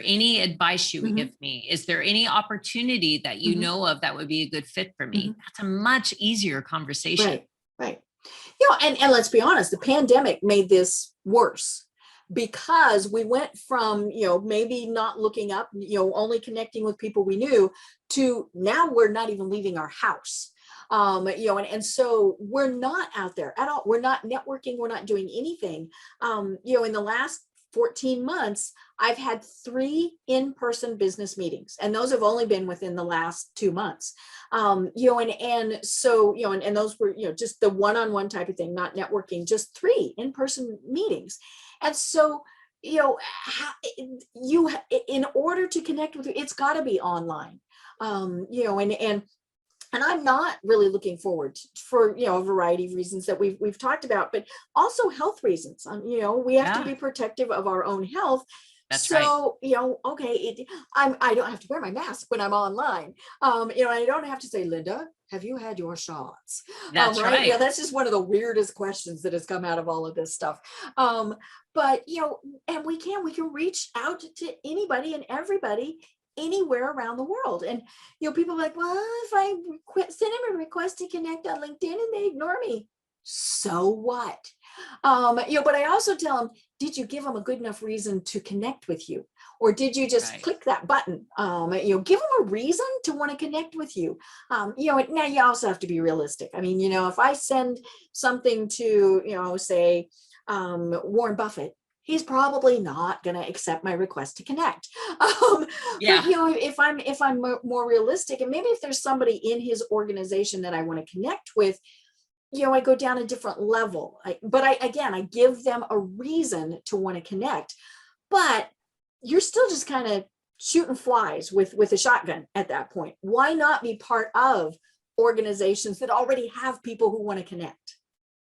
any advice you would give me? Is there any opportunity that you know of that would be a good fit for me? That's a much easier conversation. Right. And let's be honest, the pandemic made this worse, because we went from, maybe not looking up, only connecting with people we knew, to now we're not even leaving our house. And so we're not out there at all. We're not networking. We're not doing anything. In the last 14 months, I've had 3 in-person business meetings, and those have only been within the last 2 months. And so, and those were, just the one-on-one type of thing, not networking, just 3 in-person meetings. And so, in order to connect with you, it's got to be online. And I'm not really looking forward for, a variety of reasons that we've talked about, but also health reasons. We have to be protective of our own health. That's right. Okay, I don't have to wear my mask when I'm online. I don't have to say, Linda, have you had your shots? That's right. Yeah, that's just one of the weirdest questions that has come out of all of this stuff. But and we can reach out to anybody and everybody anywhere around the world. And people are like, well, if I send them a request to connect on LinkedIn and they ignore me, so what? But I also tell them, did you give them a good enough reason to connect with you, or did you just click that button? Give them a reason to want to connect with you. Now you also have to be realistic. I mean, if I send something to, say, Warren Buffett, he's probably not going to accept my request to connect. But if I'm more realistic, and maybe if there's somebody in his organization that I want to connect with, I go down a different level. But I give them a reason to want to connect. But you're still just kind of shooting flies with a shotgun at that point. Why not be part of organizations that already have people who want to connect?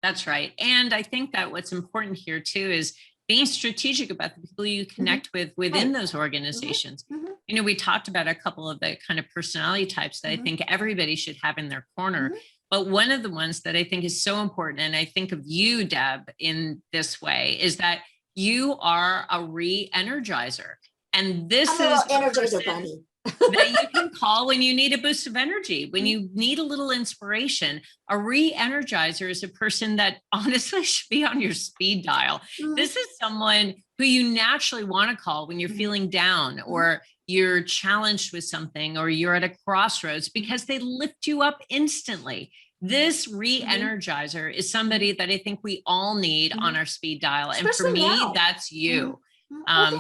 That's right. And I think that what's important here too is being strategic about the people you connect with within those organizations. We talked about a couple of the kind of personality types that I think everybody should have in their corner. But one of the ones that I think is so important, and I think of you, Deb, in this way, is that you are a re-energizer. And this is Energizer bunny. that you can call when you need a boost of energy, when you need a little inspiration. A re-energizer is a person that honestly should be on your speed dial. This is someone who you naturally want to call when you're feeling down or you're challenged with something or you're at a crossroads, because they lift you up instantly. This re-energizer is somebody that I think we all need on our speed dial. And Especially for me, now. that's you.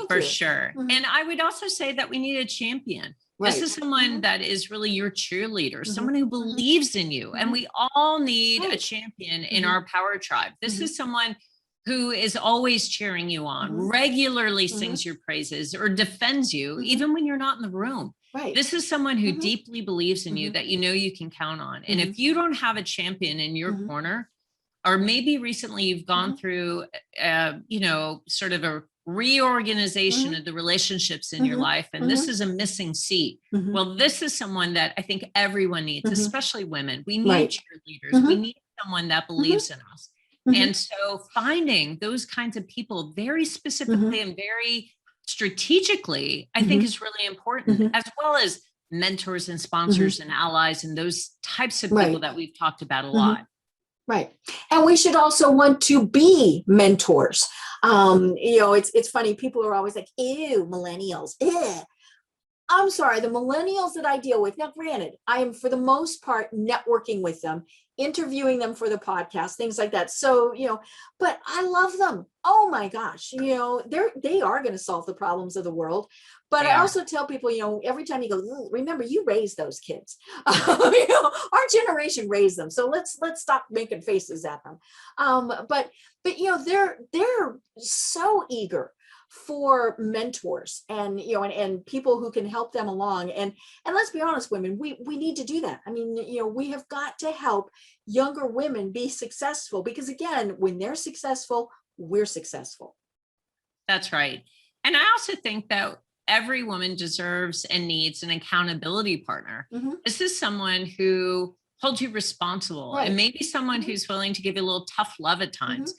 For sure. And I would also say that we need a champion. This is someone that is really your cheerleader, someone who believes in you. And we all need a champion in our power tribe. This is someone who is always cheering you on, regularly sings your praises or defends you, even when you're not in the room. This is someone who deeply believes in you, that you know you can count on. And if you don't have a champion in your corner, or maybe recently you've gone through, sort of a reorganization of the relationships in your life, and this is a missing seat. Well, this is someone that I think everyone needs, especially women. We need cheerleaders. We need someone that believes in us. And so finding those kinds of people very specifically and very strategically, I think is really important, as well as mentors and sponsors and allies and those types of people that we've talked about a lot. Right. And we should also want to be mentors. It's funny. People are always like, ew, millennials. Ew. I'm sorry, the millennials that I deal with, now granted, I am for the most part networking with them, interviewing them for the podcast, things like that. So, but I love them. Oh my gosh, they are going to solve the problems of the world. But I also tell people, every time you go, remember, you raised those kids. Our generation raised them. So let's stop making faces at them. But they're so eager for mentors and people who can help them along, and let's be honest, women, we need to do that. I mean, we have got to help younger women be successful, because again, when they're successful, we're successful. That's right. And I also think that every woman deserves and needs an accountability partner. This is someone who holds you responsible, and maybe someone who's willing to give you a little tough love at times.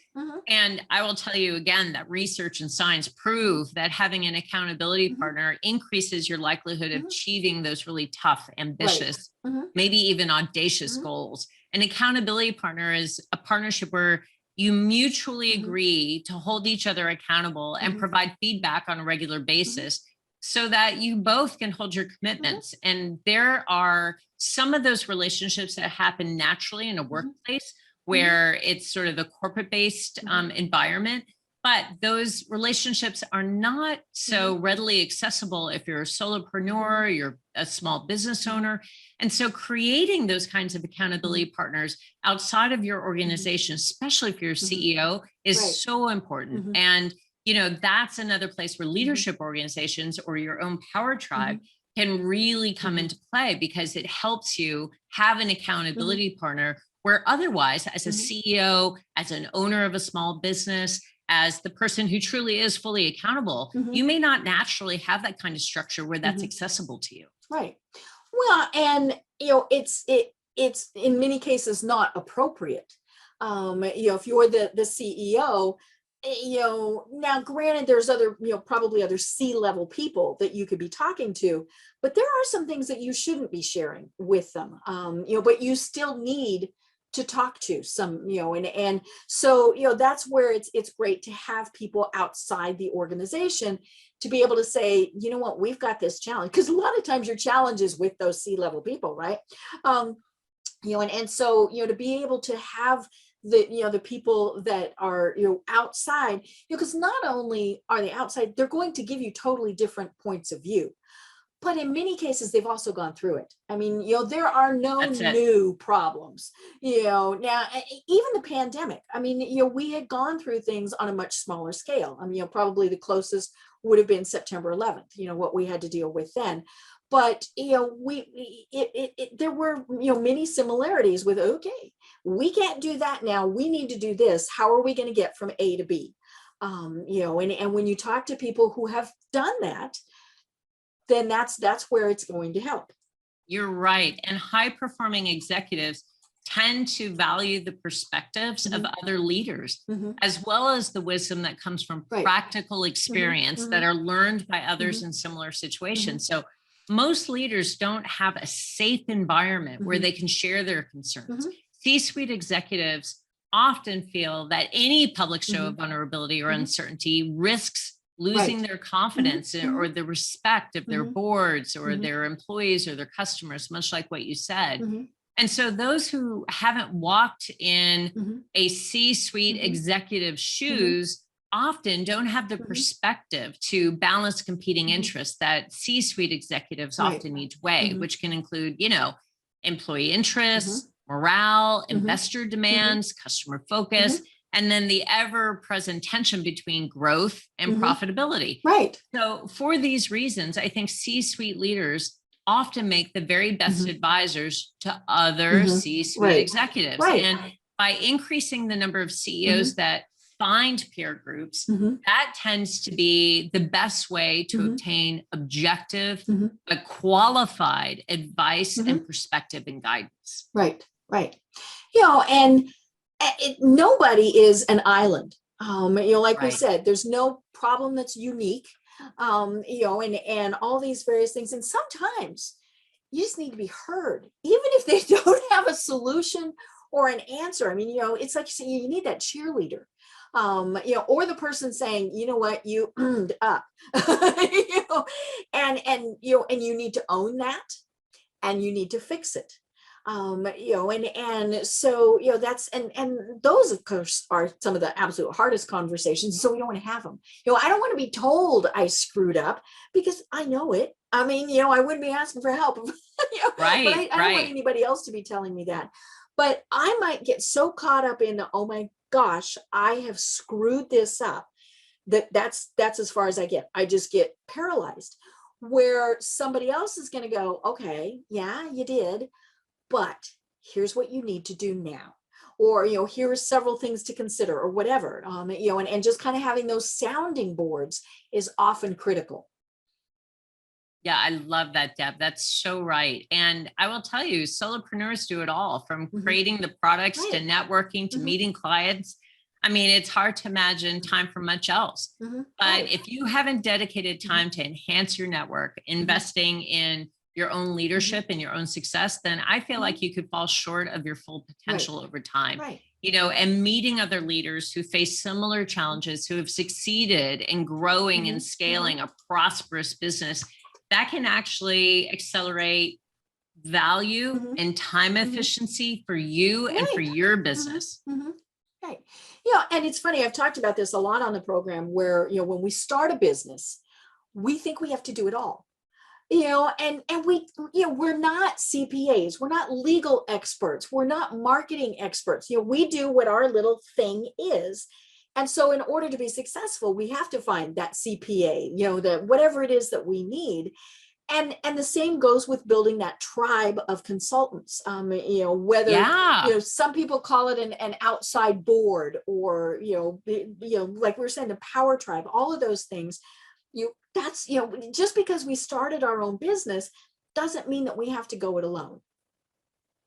And I will tell you again that research and science prove that having an accountability partner increases your likelihood of achieving those really tough, ambitious, maybe even audacious goals. An accountability partner is a partnership where you mutually agree to hold each other accountable and provide feedback on a regular basis, so that you both can hold your commitments. And there are some of those relationships that happen naturally in a workplace where it's sort of a corporate-based environment, but those relationships are not so readily accessible if you're a solopreneur, you're a small business owner. And so creating those kinds of accountability partners outside of your organization, especially if you're a CEO, is so important. And that's another place where leadership organizations or your own power tribe can really come into play, because it helps you have an accountability partner where otherwise, as a CEO, as an owner of a small business, as the person who truly is fully accountable, you may not naturally have that kind of structure where that's accessible to you. Right. Well, and it's in many cases not appropriate. If you're the CEO, now granted, there's other, probably other C-level people that you could be talking to, but there are some things that you shouldn't be sharing with them, but you still need to talk to some, and so, that's where it's great to have people outside the organization to be able to say, you know what, we've got this challenge, because a lot of times your challenge is with those C-level people, right? And so, to be able to have the people that are outside, because not only are they outside, they're going to give you totally different points of view, but in many cases they've also gone through it. I mean, there are no new problems. Now even the pandemic, I mean, we had gone through things on a much smaller scale. I mean, probably the closest would have been September 11th, what we had to deal with then. But there were many similarities with, okay, we can't do that now, we need to do this. How are we going to get from A to B? And when you talk to people who have done that, then that's where it's going to help. You're right. And high performing executives tend to value the perspectives of other leaders, as well as the wisdom that comes from practical experience that are learned by others in similar situations. So most leaders don't have a safe environment where they can share their concerns. C-suite executives often feel that any public show of vulnerability or uncertainty risks losing their confidence or the respect of their boards or their employees or their customers, much like what you said. And so those who haven't walked in a C-suite executive's shoes often don't have the perspective to balance competing interests that C-suite executives often need to weigh, which can include, you know, employee interests, morale, investor demands, customer focus, and then the ever-present tension between growth and profitability. Right. So for these reasons, I think C-suite leaders often make the very best advisors to other C-suite executives. And by increasing the number of CEOs that find peer groups, that tends to be the best way to obtain objective, but qualified advice and perspective and guidance. Right, right. You know, and nobody is an island. You know, like we said, there's no problem that's unique, you know, and all these various things. And sometimes you just need to be heard, even if they don't have a solution or an answer. I mean, you know, it's like you say, you need that cheerleader. You know, or the person saying, you know what, you earned up, you know, and you need to own that, and you need to fix it. You know, and so, you know, that's, and those of course are some of the absolute hardest conversations. So we don't want to have them. You know, I don't want to be told I screwed up because I know it. I mean, you know, I wouldn't be asking for help. You know, but I don't want anybody else to be telling me that. But I might get so caught up in the, oh my gosh, I have screwed this up, that's as far as I get. I just get paralyzed, where somebody else is going to go, okay, yeah, you did, but here's what you need to do now. Or, you know, here are several things to consider, or whatever, you know, and just kind of having those sounding boards is often critical. Yeah, I love that, Deb. That's so right. And I will tell you, solopreneurs do it all, from creating the products to networking to meeting clients. I mean, it's hard to imagine time for much else. But if you haven't dedicated time to enhance your network, investing in your own leadership and your own success, then I feel like you could fall short of your full potential over time. You know, and meeting other leaders who face similar challenges, who have succeeded in growing and scaling a prosperous business, that can actually accelerate value and time efficiency for you and for your business. Right. You know, and it's funny, I've talked about this a lot on the program, where, you know, when we start a business, we think we have to do it all. You know, and we, you know, we're not CPAs, we're not legal experts, we're not marketing experts. You know, we do what our little thing is. And so in order to be successful, we have to find that CPA, you know, the whatever it is that we need. And the same goes with building that tribe of consultants. You know, whether, you know, some people call it an outside board, or, you know, like we were saying, the power tribe, all of those things. That's, you know, just because we started our own business doesn't mean that we have to go it alone.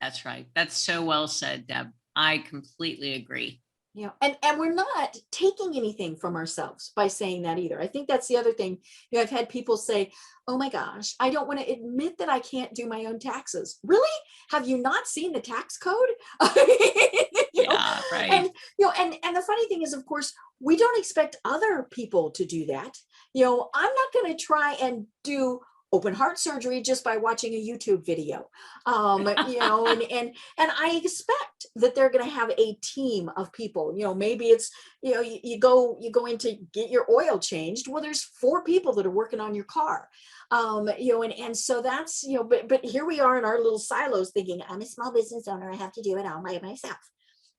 That's right. That's so well said, Deb. I completely agree. Yeah. And we're not taking anything from ourselves by saying that either. I think that's the other thing. You know, I've had people say, oh my gosh, I don't want to admit that I can't do my own taxes. Really? Have you not seen the tax code? Right. And, you know, and the funny thing is, of course, we don't expect other people to do that. You know, I'm not going to try and do open heart surgery just by watching a YouTube video. You know, and I expect that they're going to have a team of people. You know, maybe it's, you know, you go in to get your oil changed. Well, there's 4 people that are working on your car. You know, and so that's, you know, but here we are in our little silos thinking, I'm a small business owner, I have to do it all by myself.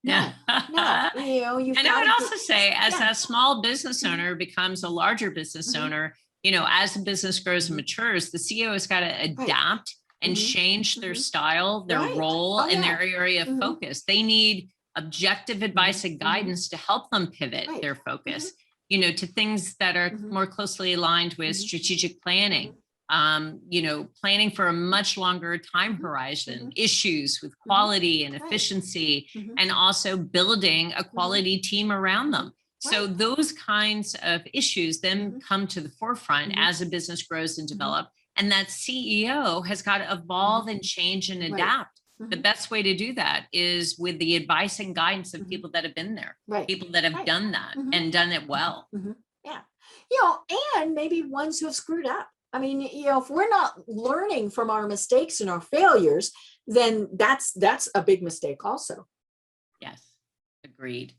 No, you know, and I would also say, as a small business owner becomes a larger business owner, you know, as the business grows and matures, the CEO has got to adapt and change their style, their role, and their area of focus. They need objective advice and guidance to help them pivot their focus, you know, to things that are more closely aligned with strategic planning, you know, planning for a much longer time horizon, issues with quality and efficiency, and also building a quality team around them. So those kinds of issues then come to the forefront as a business grows and develops. And that CEO has got to evolve and change and adapt. The best way to do that is with the advice and guidance of people that have been there, people that have done that and done it well. Yeah. And maybe ones who have screwed up. I mean, if we're not learning from our mistakes and our failures, then that's a big mistake also. Yes, agreed.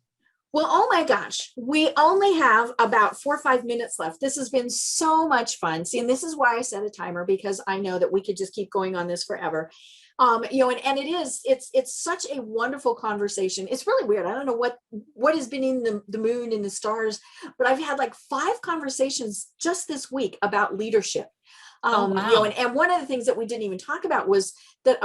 Well, oh my gosh, we only have about 4 or 5 minutes left. This has been so much fun. See, and this is why I set a timer, because I know that we could just keep going on this forever. And it's such a wonderful conversation. It's really weird. I don't know what has been in the moon and the stars, but I've had like 5 conversations just this week about leadership. Wow. And one of the things that we didn't even talk about was that,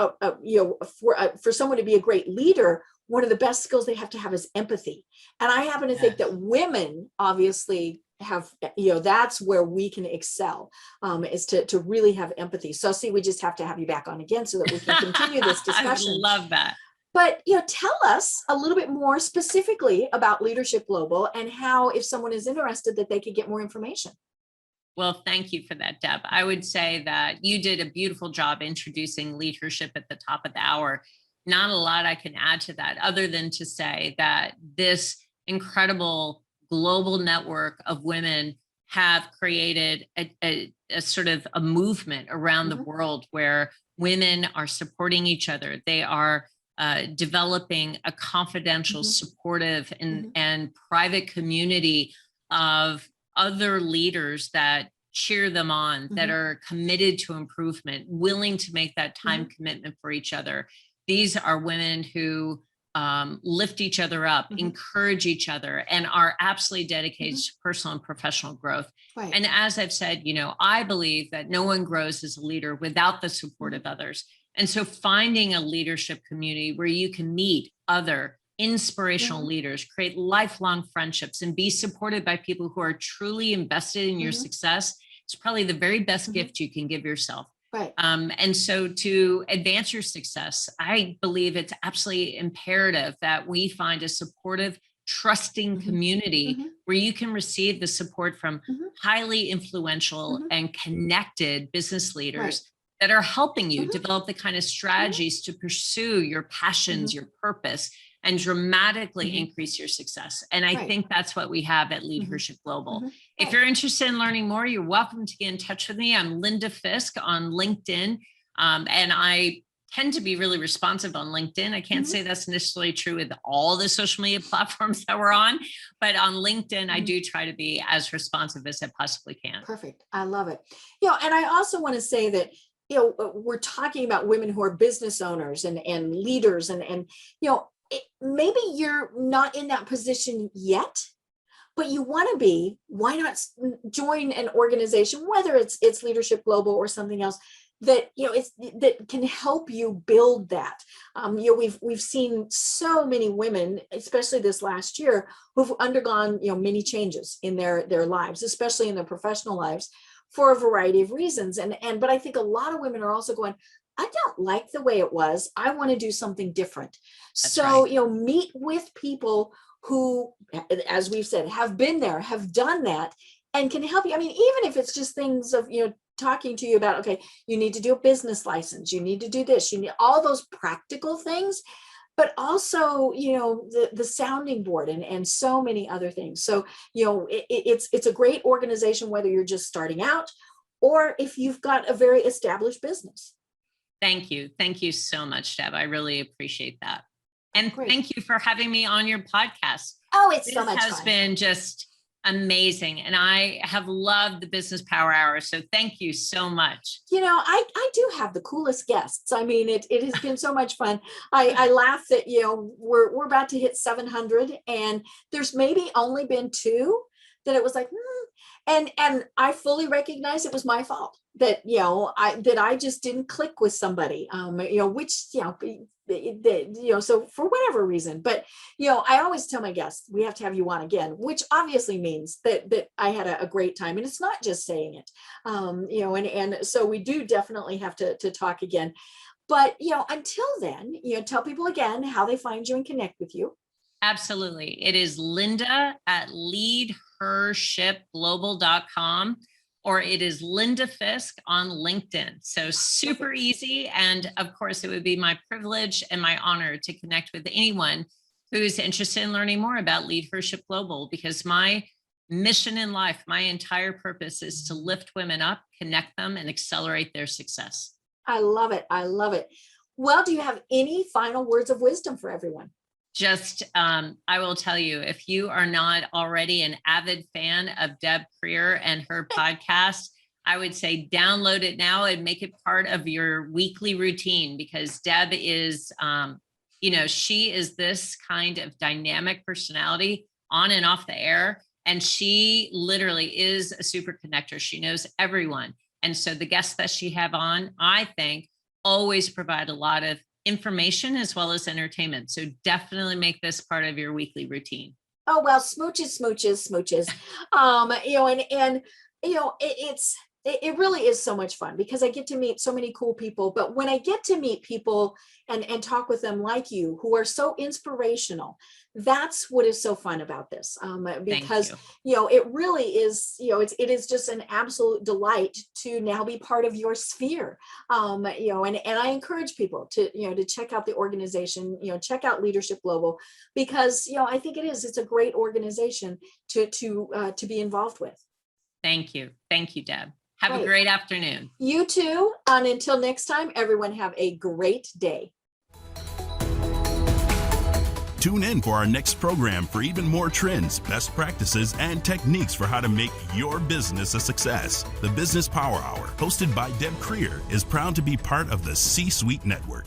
for someone to be a great leader, one of the best skills they have to have is empathy. And I happen to think that women obviously have, that's where we can excel, is to really have empathy. So see, we just have to have you back on again so that we can continue this discussion. I love that. But, tell us a little bit more specifically about LeadHERship Global and how, if someone is interested, that they could get more information. Well, thank you for that, Deb. I would say that you did a beautiful job introducing leadership at the top of the hour. Not a lot I can add to that other than to say that this incredible global network of women have created a sort of a movement around the world where women are supporting each other. They are developing a confidential, supportive, and private community of other leaders that cheer them on, that are committed to improvement, willing to make that time commitment for each other. These are women who lift each other up, encourage each other, and are absolutely dedicated to personal and professional growth. And as I've said, I believe that no one grows as a leader without the support of others. And so finding a leadership community where you can meet other inspirational leaders, create lifelong friendships, and be supported by people who are truly invested in your success is probably the very best gift you can give yourself. And so to advance your success, I believe it's absolutely imperative that we find a supportive, trusting community where you can receive the support from highly influential and connected business leaders that are helping you develop the kind of strategies to pursue your passions, your purpose, and dramatically increase your success. And I think that's what we have at LeadHERship Global. If you're interested in learning more, you're welcome to get in touch with me. I'm Linda Fisk on LinkedIn. And I tend to be really responsive on LinkedIn. I can't say that's necessarily true with all the social media platforms that we're on, but on LinkedIn, I do try to be as responsive as I possibly can. Perfect. I love it. And I also want to say that, we're talking about women who are business owners and leaders and maybe you're not in that position yet, but you want to be. Why not join an organization, whether it's LeadHERship Global or something else that that can help you build that. We've seen so many women, especially this last year, who've undergone many changes in their lives, especially in their professional lives, for a variety of reasons. But I think a lot of women are also going, I don't like the way it was. I want to do something different. So, meet with people who, as we've said, have been there, have done that, and can help you. I mean, even if it's just things of, talking to you about, okay, you need to do a business license, you need to do this, you need all those practical things, but also, the sounding board and so many other things. So, it's a great organization, whether you're just starting out or if you've got a very established business. Thank you. Thank you so much, Deb. I really appreciate that. And thank you for having me on your podcast. Oh, it's so much fun. This has been just amazing. And I have loved the Business Power Hour. So thank you so much. I do have the coolest guests. I mean, it has been so much fun. I laugh that, we're about to hit 700 and there's maybe only been 2 that it was like, and I fully recognize it was my fault that, I just didn't click with somebody, which, so for whatever reason, but, I always tell my guests, we have to have you on again, which obviously means that I had a great time. And it's not just saying it, and so we do definitely have to talk again. But, until then, tell people again how they find you and connect with you. Absolutely. It is Linda at LeadHERshipGlobal.com. or it is Linda Fisk on LinkedIn. So super easy. And of course, it would be my privilege and my honor to connect with anyone who's interested in learning more about LeadHERship Global, because my mission in life, my entire purpose is to lift women up, connect them, and accelerate their success. I love it. I love it. Well, do you have any final words of wisdom for everyone? Just, I will tell you, if you are not already an avid fan of Deb Creer and her podcast, I would say download it now and make it part of your weekly routine, because Deb is, she is this kind of dynamic personality on and off the air. And she literally is a super connector. She knows everyone. And so the guests that she have on, I think, always provide a lot of information as well as entertainment. So definitely make this part of your weekly routine. Oh, well, smooches. It really is so much fun, because I get to meet so many cool people. But when I get to meet people and talk with them like you, who are so inspirational, that's what is so fun about this. Because, it really is, it is just an absolute delight to now be part of your sphere. And I encourage people to check out the organization, check out LeadHERship Global, because, I think it's a great organization to be involved with. Thank you. Thank you, Deb. Have a great afternoon. You too. And until next time, everyone have a great day. Tune in for our next program for even more trends, best practices, and techniques for how to make your business a success. The Business Power Hour, hosted by Deb Creer, is proud to be part of the C-Suite Network.